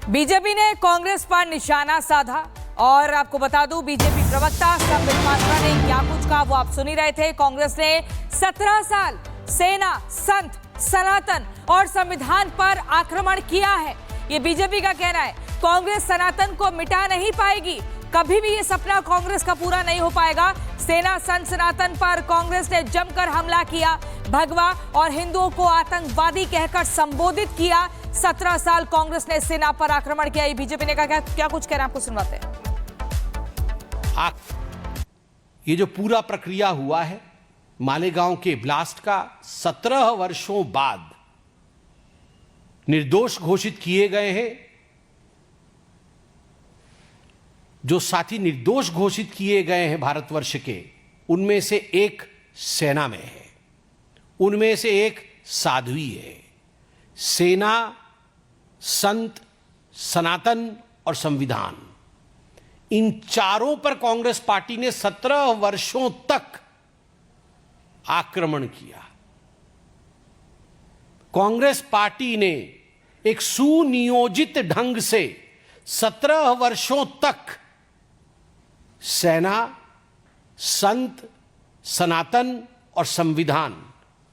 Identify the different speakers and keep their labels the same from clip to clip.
Speaker 1: BJP ने कांग्रेस पर निशाना साधा और आपको बता दूं बीजेपी प्रवक्ता संबित पात्रा ने क्या कुछ कहा वो आप सुन ही रहे थे। कांग्रेस ने 17 साल सेना, संत, सनातन और संविधान पर आक्रमण किया है, ये बीजेपी का कहना है। कांग्रेस सनातन को मिटा नहीं पाएगी, कभी भी ये सपना कांग्रेस का पूरा नहीं हो पाएगा। सेना, संत, सनातन पर कांग्रेस ने जमकर हमला किया, भगवा और हिंदुओं को आतंकवादी कहकर संबोधित किया। 17 साल कांग्रेस ने सेना पर आक्रमण किया, ये बीजेपी ने कहा। क्या कुछ कह रहे हैं आपको सुनवाते हैं।
Speaker 2: ये जो पूरा प्रक्रिया हुआ है मालेगांव के ब्लास्ट का, 17 वर्षों बाद निर्दोष घोषित किए गए हैं। जो साथी निर्दोष घोषित किए गए हैं भारतवर्ष के, उनमें से एक सेना में है, उनमें से एक साध्वी है। सेना, संत, सनातन और संविधान, इन चारों पर कांग्रेस पार्टी ने 17 वर्षों तक आक्रमण किया। कांग्रेस पार्टी ने एक सुनियोजित ढंग से 17 वर्षों तक सेना, संत, सनातन और संविधान,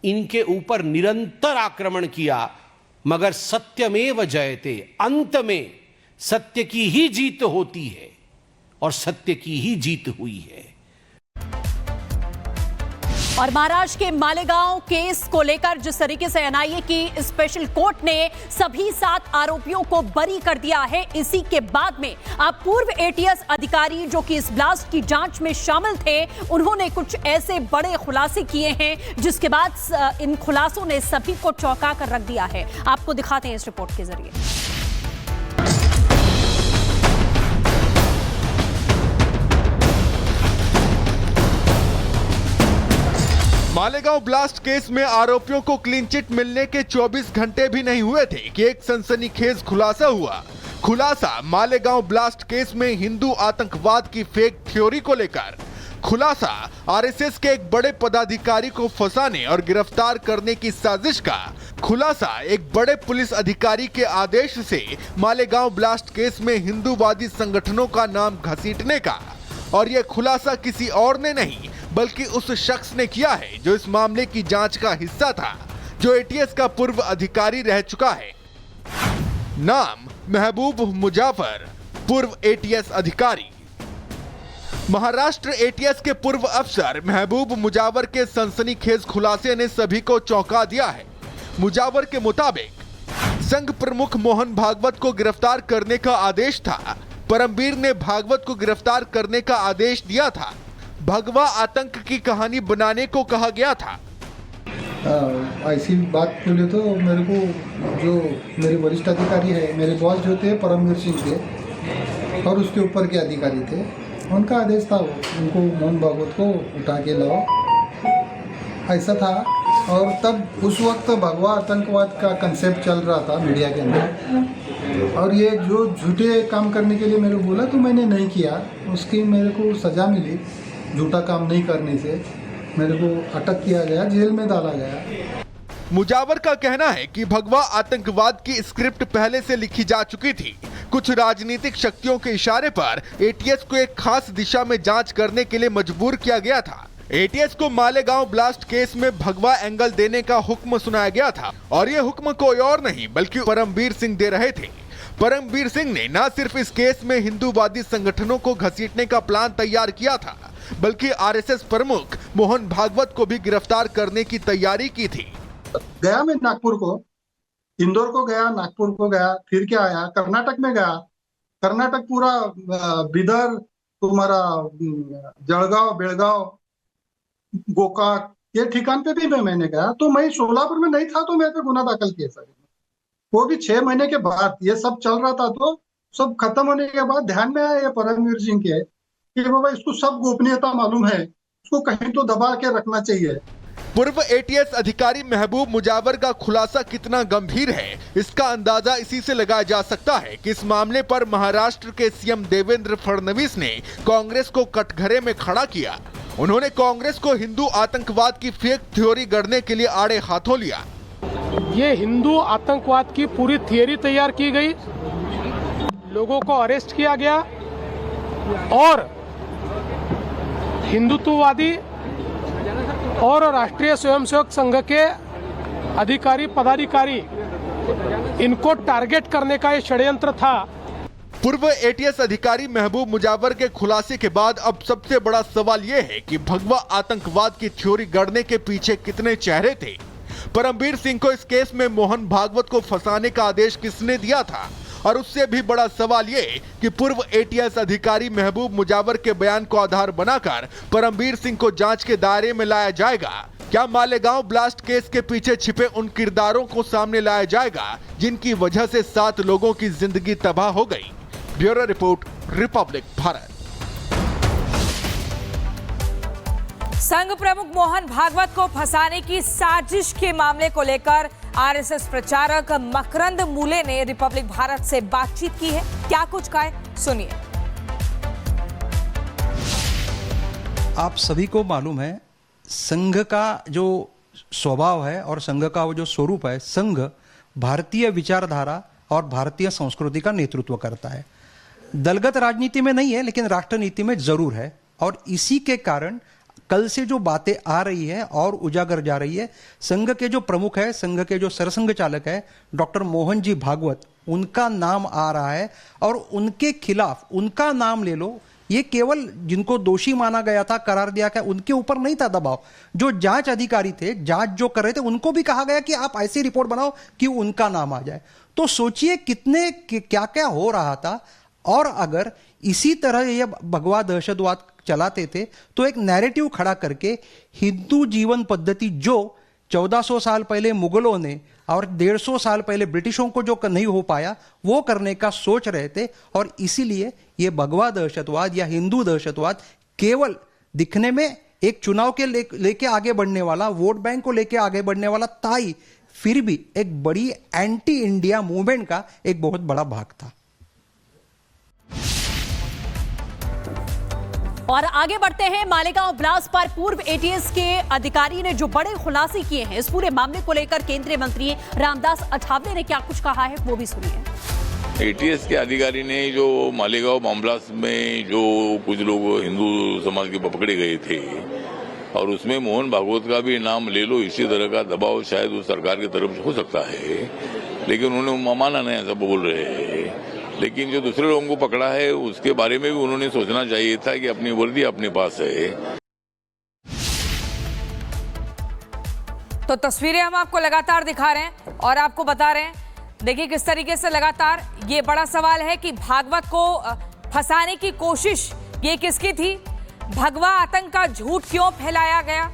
Speaker 2: इनके ऊपर निरंतर आक्रमण किया, मगर सत्यमेव जयते, अंत में सत्य की ही जीत होती है और सत्य की ही जीत हुई है।
Speaker 3: और महाराष्ट्र के मालेगांव केस को लेकर जिस तरीके से एनआईए की स्पेशल कोर्ट ने सभी 7 आरोपियों को बरी कर दिया है, इसी के बाद में अब पूर्व एटीएस अधिकारी जो कि इस ब्लास्ट की जांच में शामिल थे, उन्होंने कुछ ऐसे बड़े खुलासे किए हैं जिसके बाद इन खुलासों ने सभी को चौंका कर रख दिया है। आपको दिखाते हैं इस रिपोर्ट के जरिए।
Speaker 4: मालेगांव ब्लास्ट केस में आरोपियों को क्लीन चिट मिलने के 24 घंटे भी नहीं हुए थे कि एक सनसनीखेज खुलासा हुआ। खुलासा मालेगांव ब्लास्ट केस में हिंदू आतंकवाद की फेक थ्योरी को लेकर। खुलासा आरएसएस के एक बड़े पदाधिकारी को फंसाने और गिरफ्तार करने की साजिश का। खुलासा एक बड़े पुलिस अधिकारी के आदेश से मालेगांव ब्लास्ट केस में हिंदूवादी संगठनों का नाम घसीटने का। और यह खुलासा किसी और ने नहीं बल्कि उस शख्स ने किया है जो इस मामले की जांच का हिस्सा था, जो एटीएस का पूर्व अधिकारी रह चुका है। नाम महबूब मुजाफर, पूर्व एटीएस अधिकारी। महाराष्ट्र एटीएस के पूर्व अफसर महबूब मुजावर के सनसनीखेज खुलासे ने सभी को चौंका दिया है। मुजावर के मुताबिक संघ प्रमुख मोहन भागवत को गिरफ्तार करने का आदेश था। परमवीर ने भागवत को गिरफ्तार करने का आदेश दिया था। भगवा आतंक की कहानी बनाने को कहा गया था।
Speaker 5: ऐसी बात बोले तो मेरे को जो मेरे वरिष्ठ अधिकारी है, मेरे बॉस जो थे परमवीर सिंह थे और उसके ऊपर के अधिकारी थे, उनका आदेश था उनको मोहन भागवत को उठा के लाओ, ऐसा था। और तब उस वक्त भगवा आतंकवाद का कंसेप्ट चल रहा था मीडिया के अंदर, और ये जो झूठे काम करने के लिए मेरे को बोला तो मैंने नहीं किया। उसकी मेरे को सज़ा मिली, झूठा काम नहीं करने से मेरे को अटक किया गया, जेल में डाला गया।
Speaker 4: मुजावर का कहना है कि भगवा आतंकवाद की स्क्रिप्ट पहले से लिखी जा चुकी थी। कुछ राजनीतिक शक्तियों के इशारे पर एटीएस को एक खास दिशा में जांच करने के लिए मजबूर किया गया था। एटीएस को मालेगांव ब्लास्ट केस में भगवा एंगल देने का हुक्म सुनाया गया था और ये हुक्म कोई और नहीं बल्कि परमवीर सिंह दे रहे थे। परमवीर सिंह ने न सिर्फ इस केस में हिंदूवादी संगठनों को घसीटने का प्लान तैयार किया था, बल्कि आरएसएस प्रमुख मोहन भागवत को भी गिरफ्तार करने की तैयारी की थी।
Speaker 5: गया मैं नागपुर को, इंदौर को गया, नागपुर को गया, फिर क्या आया, कर्नाटक में गया। कर्नाटक पूरा बिदर, तुम्हारा जलगांव, बेलगांव, गोकाक, ये ठिकान पे भी मैंने गया। तो मैं सोलापुर में नहीं था तो मेरे पे गुना दाखिल किया सर, वो भी 6 महीने के बाद। ये सब चल रहा था तो सब खत्म होने के बाद ध्यान में आया ये परमवीर सिंह के कि बाबा इसको सब गोपनीयता मालूम है, इसको कहीं तो दबा के रखना चाहिए।
Speaker 4: पूर्व एटीएस अधिकारी महबूब मुजावर का खुलासा कितना गंभीर है, इसका अंदाजा इसी से लगाया जा सकता है कि इस मामले पर महाराष्ट्र के सीएम देवेंद्र फडणवीस ने कांग्रेस को कटघरे में खड़ा किया। उन्होंने कांग्रेस को हिंदू आतंकवाद की फेक थ्योरी गढ़ने के लिए आड़े हाथों लिया।
Speaker 6: ये हिंदू आतंकवाद की पूरी थियरी तैयार की गई लोगों को अरेस्ट किया गया और हिंदुत्ववादी और राष्ट्रीय स्वयंसेवक संघ के अधिकारी पदाधिकारी इनको टारगेट करने का ये षड्यंत्र था।
Speaker 4: पूर्व एटीएस अधिकारी महबूब मुजावर के खुलासे के बाद अब सबसे बड़ा सवाल यह है कि भगवा आतंकवाद की थ्योरी गढ़ने के पीछे कितने चेहरे थे। परमबीर सिंह को इस केस में मोहन भागवत को फंसाने का आदेश किसने दिया था, और उससे भी बड़ा सवाल ये कि पूर्व एटीएस अधिकारी महबूब मुजावर के बयान को आधार बनाकर परमबीर सिंह को जांच के दायरे में लाया जाएगा। क्या मालेगांव ब्लास्ट केस के पीछे छिपे उन किरदारों को सामने लाया जाएगा जिनकी वजह से 7 लोगों की जिंदगी तबाह हो गई। Bureau report, Republic Bharat.
Speaker 1: संघ प्रमुख मोहन भागवत को फंसाने की साजिश के मामले को लेकर आरएसएस प्रचारक मकरंद मूले ने रिपब्लिक भारत से बातचीत की है। क्या कुछ कहा है, सुनिए।
Speaker 7: आप सभी को मालूम है संघ का जो स्वभाव है और संघ का वो जो स्वरूप है, संघ भारतीय विचारधारा और भारतीय संस्कृति का नेतृत्व करता है। दलगत राजनीति में नहीं है लेकिन राष्ट्र नीति में जरूर है, और इसी के कारण कल से जो बातें आ रही है और उजागर जा रही है, संघ के जो प्रमुख है, संघ के जो सरसंघ चालक है डॉक्टर मोहन जी भागवत, उनका नाम आ रहा है और उनके खिलाफ उनका नाम ले लो। ये केवल जिनको दोषी माना गया था, करार दिया गया, उनके ऊपर नहीं था दबाव। जो जांच अधिकारी थे, जांच जो कर रहे थे, उनको भी कहा गया कि आप ऐसी रिपोर्ट बनाओ कि उनका नाम आ जाए। तो सोचिए कितने क्या क्या हो रहा था। और अगर इसी तरह ये भगवा दहशतवाद चलाते थे तो एक नैरेटिव खड़ा करके हिंदू जीवन पद्धति जो 1400 साल पहले मुगलों ने और 150 साल पहले ब्रिटिशों को जो नहीं हो पाया वो करने का सोच रहे थे। और इसीलिए ये भगवा दहशतवाद या हिंदू दहशतवाद केवल दिखने में एक चुनाव के लेके आगे बढ़ने वाला, वोट बैंक को लेके आगे बढ़ने वाला था ही, फिर भी एक बड़ी एंटी इंडिया मूवमेंट का एक बहुत बड़ा भाग था।
Speaker 3: और आगे बढ़ते हैं। मालेगांव ब्लास्ट पर पूर्व एटीएस के अधिकारी ने जो बड़े खुलासे किए हैं, इस पूरे मामले को लेकर केंद्रीय मंत्री रामदास अठावले ने क्या कुछ कहा है वो भी सुनिए।
Speaker 8: एटीएस के अधिकारी ने जो मालेगांव बम ब्लास्ट में जो कुछ लोग हिंदू समाज के पकड़े गए थे और उसमें मोहन भागवत का भी नाम ले लो, इसी तरह का दबाव शायद उस सरकार की तरफ से हो सकता है, लेकिन उन्होंने माना नहीं, ऐसा बोल रहे हैं। लेकिन जो दूसरे लोगों को पकड़ा है उसके बारे में भी उन्होंने सोचना चाहिए था कि अपनी वर्दी अपने पास है।
Speaker 1: तो तस्वीरें हम आपको लगातार दिखा रहे हैं और आपको बता रहे हैं, देखिए किस तरीके से लगातार ये बड़ा सवाल है कि भागवत को फंसाने की कोशिश ये किसकी थी, भगवा आतंक का झूठ क्यों फैलाया गया,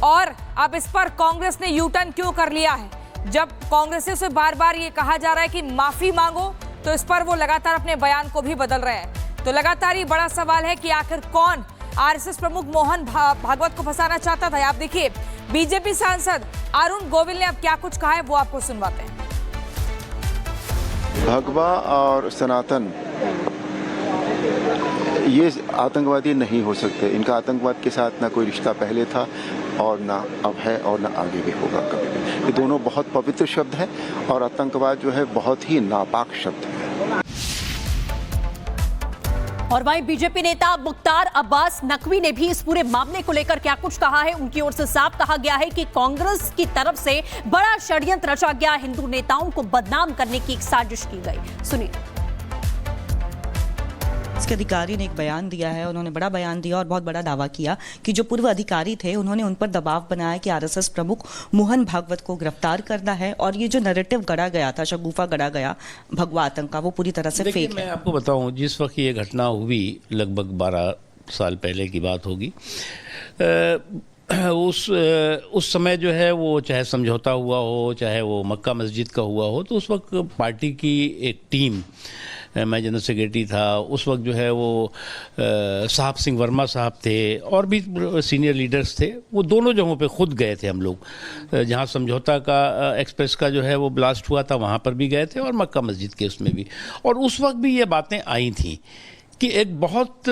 Speaker 1: और अब इस पर कांग्रेस ने यू टर्न क्यों कर लिया है। जब कांग्रेसियों से बार बार ये कहा जा रहा है कि माफी मांगो, तो इस पर वो लगातार अपने बयान को भी बदल रहे हैं। तो लगातार ये बड़ा सवाल है कि आखिर कौन आरएसएस प्रमुख मोहन भागवत को फंसाना चाहता था। आप देखिए बीजेपी सांसद अरुण गोविल ने अब क्या कुछ कहा है वो आपको सुनवाते हैं।
Speaker 9: भगवा और सनातन ये आतंकवादी नहीं हो सकते। इनका आतंकवाद के साथ ना कोई रिश्ता पहले था और ना अब है और ना आगे भी होगा कभी भी। ये दोनों बहुत पवित्र शब्द हैं और आतंकवाद जो है बहुत ही नापाक शब्द है।
Speaker 3: और वहीं बीजेपी नेता मुख्तार अब्बास नकवी ने भी इस पूरे मामले को लेकर क्या कुछ कहा है। उनकी ओर से साफ कहा गया है कि कांग्रेस की तरफ से बड़ा षड्यंत्र रचा गया, हिंदू नेताओं को बदनाम करने की एक साजिश की गई। सुनिए।
Speaker 10: इसके अधिकारी ने एक बयान दिया है, उन्होंने बड़ा बयान दिया और बहुत बड़ा दावा किया कि जो पूर्व अधिकारी थे उन्होंने उन पर दबाव बनाया कि आरएसएस प्रमुख मोहन भागवत को गिरफ्तार करना है, और ये जो नैरेटिव गढ़ा गया था, शगुफा गढ़ा गया भगवा आतंक का, वो पूरी तरह से फेक है।
Speaker 2: मैं आपको बताऊं, जिस वक्त ये घटना हुई लगभग 12 साल पहले की बात होगी, उस समय जो है वो चाहे समझौता हुआ हो, चाहे वो मक्का मस्जिद का हुआ हो, तो उस वक्त पार्टी की एक टीम, मैं जनरल सेक्रेटरी था उस वक्त, जो है वो साहब सिंह वर्मा साहब थे और भी सीनियर लीडर्स थे, वो दोनों जगहों पे खुद गए थे हम लोग। जहाँ समझौता का एक्सप्रेस का जो है वो ब्लास्ट हुआ था वहाँ पर भी गए थे और मक्का मस्जिद के उसमें भी। और उस वक्त भी ये बातें आई थी कि एक बहुत